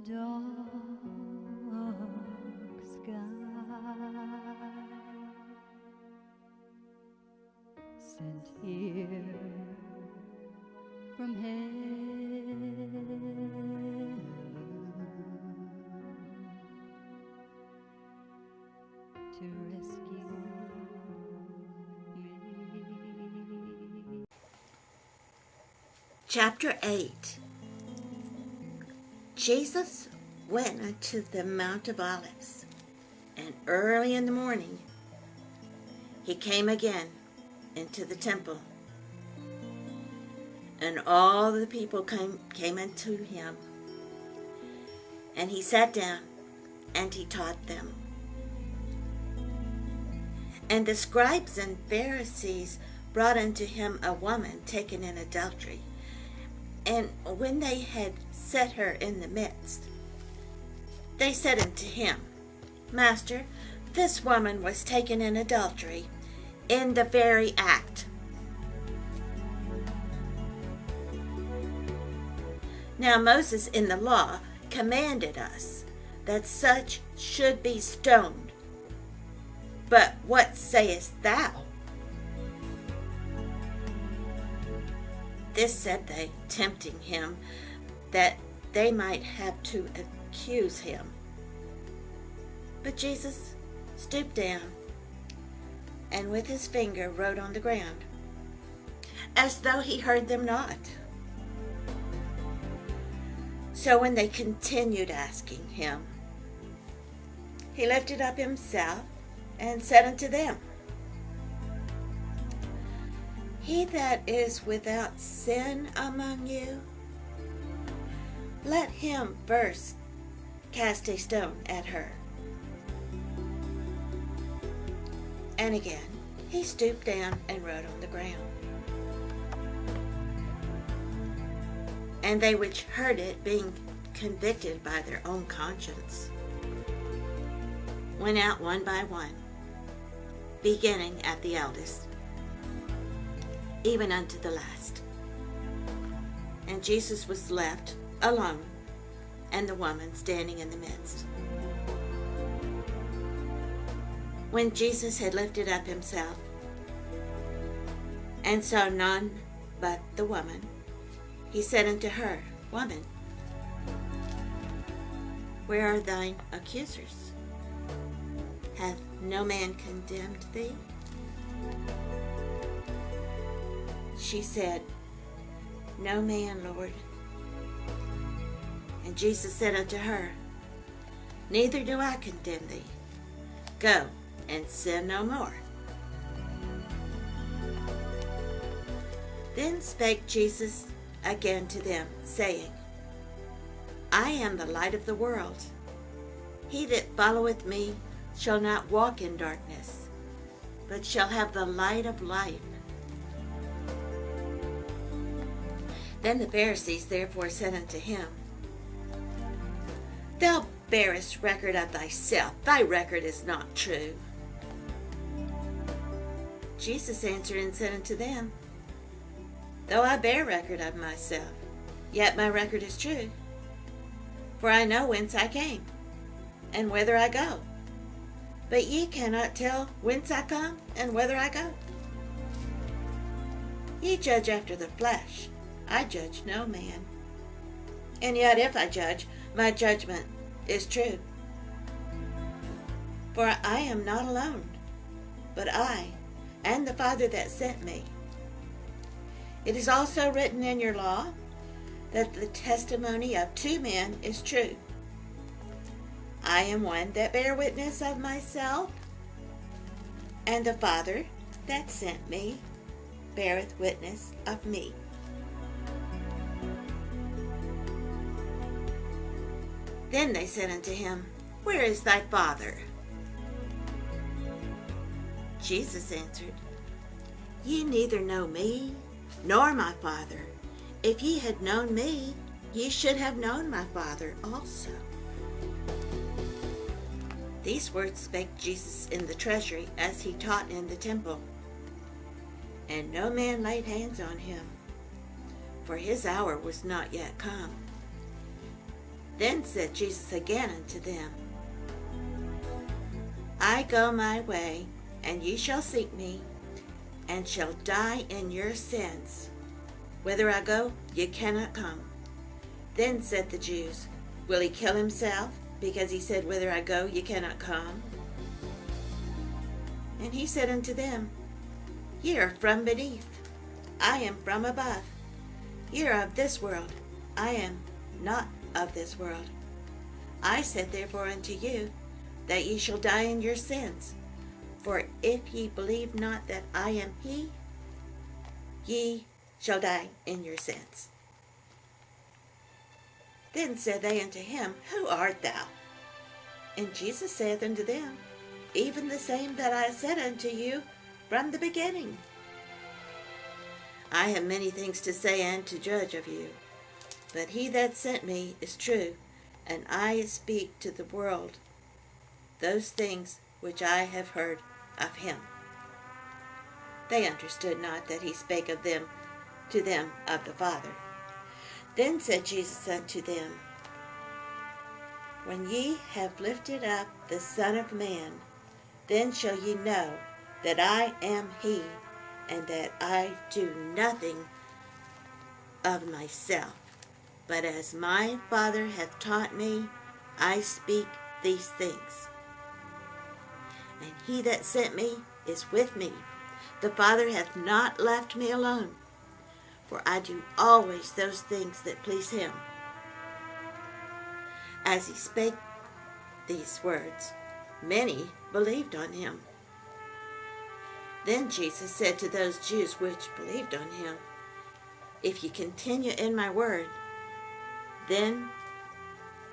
dark sky, sent here from heaven to rescue me. Chapter 8. Jesus went unto the Mount of Olives, and early in the morning he came again into the temple. And all the people came unto him, and he sat down, and he taught them. And the scribes and Pharisees brought unto him a woman taken in adultery. And when they had set her in the midst, they said unto him, Master, this woman was taken in adultery in the very act. Now Moses in the law commanded us that such should be stoned. But what sayest thou? This said they, tempting him, that they might have to accuse him. But Jesus stooped down, and with his finger wrote on the ground, as though he heard them not. So when they continued asking him, he lifted up himself and said unto them, He that is without sin among you, let him first cast a stone at her. And again he stooped down and wrote on the ground. And they which heard it, being convicted by their own conscience, went out one by one, beginning at the eldest, even unto the last. And Jesus was left alone, and the woman standing in the midst. When Jesus had lifted up himself, and saw none but the woman, he said unto her, Woman, where are thine accusers? Hath no man condemned thee? She said, No man, Lord. And Jesus said unto her, Neither do I condemn thee. Go, and sin no more. Then spake Jesus again to them, saying, I am the light of the world. He that followeth me shall not walk in darkness, but shall have the light of life. Then the Pharisees therefore said unto him, Thou bearest record of thyself, thy record is not true. Jesus answered and said unto them, Though I bear record of myself, yet my record is true. For I know whence I came, and whither I go. But ye cannot tell whence I come, and whither I go. Ye judge after the flesh. I judge no man. And yet if I judge, my judgment is true. For I am not alone, but I and the Father that sent me. It is also written in your law that the testimony of two men is true. I am one that bear witness of myself, and the Father that sent me beareth witness of me. Then they said unto him, Where is thy Father? Jesus answered, Ye neither know me, nor my Father. If ye had known me, ye should have known my Father also. These words spake Jesus in the treasury, as he taught in the temple. And no man laid hands on him, for his hour was not yet come. Then said Jesus again unto them, I go my way, and ye shall seek me, and shall die in your sins. Whither I go, ye cannot come. Then said the Jews, Will he kill himself, because he said, Whither I go, ye cannot come? And he said unto them, Ye are from beneath, I am from above. Ye are of this world, I am not of this world. I said therefore unto you, that ye shall die in your sins. For if ye believe not that I am he, ye shall die in your sins. Then said they unto him, Who art thou? And Jesus saith unto them, Even the same that I said unto you from the beginning. I have many things to say and to judge of you, but he that sent me is true, and I speak to the world those things which I have heard of him. They understood not that he spake of them to them of the Father. Then said Jesus unto them, When ye have lifted up the Son of Man, then shall ye know that I am he, and that I do nothing of myself, but as my Father hath taught me, I speak these things. And he that sent me is with me. The Father hath not left me alone, for I do always those things that please him. As he spake these words, many believed on him. Then Jesus said to those Jews which believed on him, If ye continue in my word, then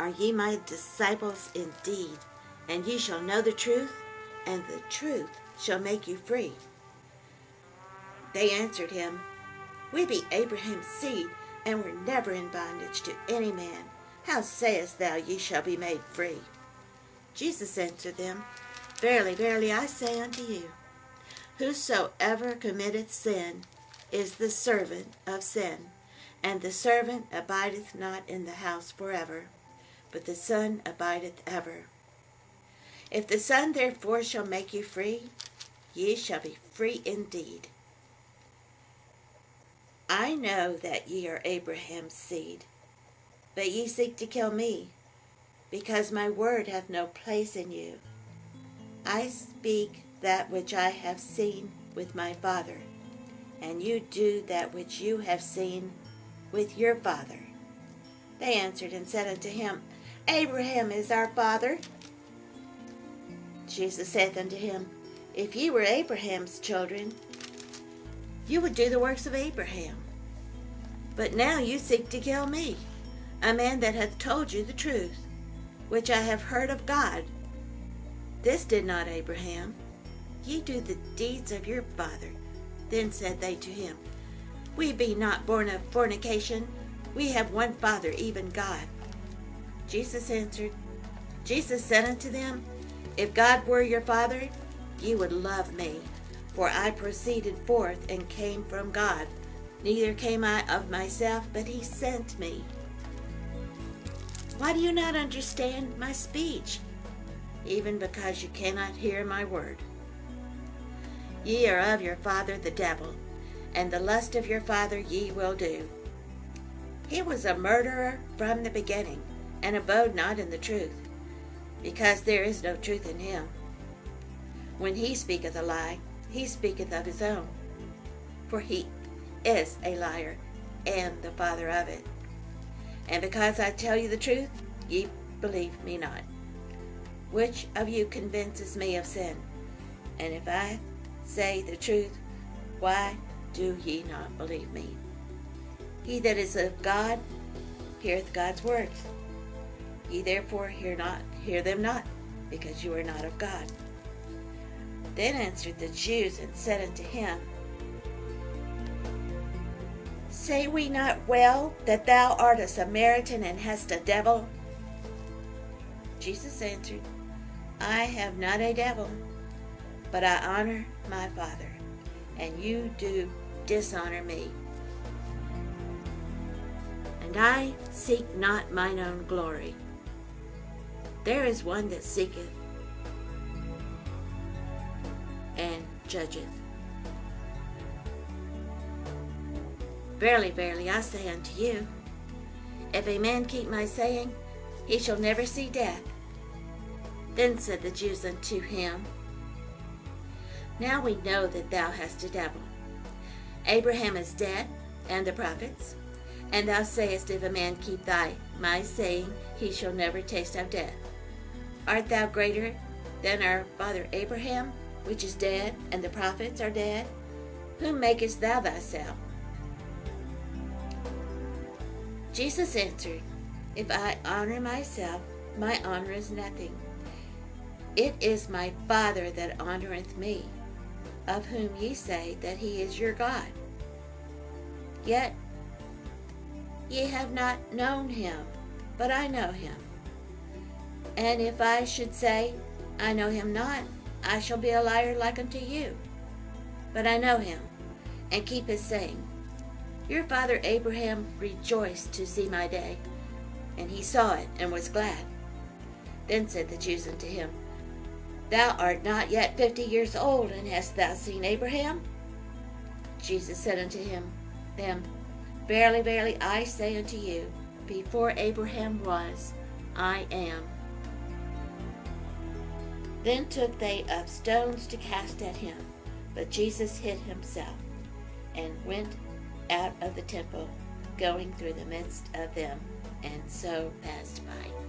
are ye my disciples indeed, and ye shall know the truth, and the truth shall make you free. They answered him, We be Abraham's seed, and were never in bondage to any man. How sayest thou, ye shall be made free? Jesus answered them, Verily, verily, I say unto you, whosoever committeth sin is the servant of sin, and the servant abideth not in the house forever, but the Son abideth ever. If the Son therefore shall make you free, ye shall be free indeed. I know that ye are Abraham's seed, but ye seek to kill me, because my word hath no place in you. I speak that which I have seen with my Father, and you do that which you have seen with your father. They answered and said unto him, Abraham is our father. Jesus saith unto him, If ye were Abraham's children, you would do the works of Abraham. But now you seek to kill me, a man that hath told you the truth, which I have heard of God. This did not Abraham. Ye do the deeds of your father. Then said they to him, We be not born of fornication. We have one Father, even God. Jesus said unto them, If God were your Father, ye would love me, for I proceeded forth and came from God. Neither came I of myself, but he sent me. Why do you not understand my speech? Even because you cannot hear my word. Ye are of your father the devil, and the lust of your father ye will do. He was a murderer from the beginning, and abode not in the truth, because there is no truth in him. When he speaketh a lie, he speaketh of his own, for he is a liar, and the father of it. And because I tell you the truth, ye believe me not. Which of you convinces me of sin? And if I say the truth, why do ye not believe me? He that is of God heareth God's words. Ye therefore hear them not, because you are not of God. Then answered the Jews and said unto him, Say we not well that thou art a Samaritan and hast a devil? Jesus answered, I have not a devil, but I honor my Father, and you do dishonor me. And I seek not mine own glory, there is one that seeketh and judgeth. Verily, verily, I say unto you, if a man keep my saying, he shall never see death. Then said the Jews unto him, Now we know that thou hast a devil. Abraham is dead, and the prophets. And thou sayest, if a man keep my saying, he shall never taste of death. Art thou greater than our father Abraham, which is dead, and the prophets are dead? Whom makest thou thyself? Jesus answered, If I honor myself, my honor is nothing. It is my Father that honoreth me, of whom ye say that he is your God. Yet ye have not known him, but I know him. And if I should say, I know him not, I shall be a liar like unto you. But I know him, and keep his saying. Your father Abraham rejoiced to see my day, and he saw it, and was glad. Then said the Jews unto him, Thou art not yet 50 years old, and hast thou seen Abraham? Jesus said unto them, Verily, verily, I say unto you, before Abraham was, I am. Then took they up stones to cast at him, but Jesus hid himself, and went out of the temple, going through the midst of them, and so passed by.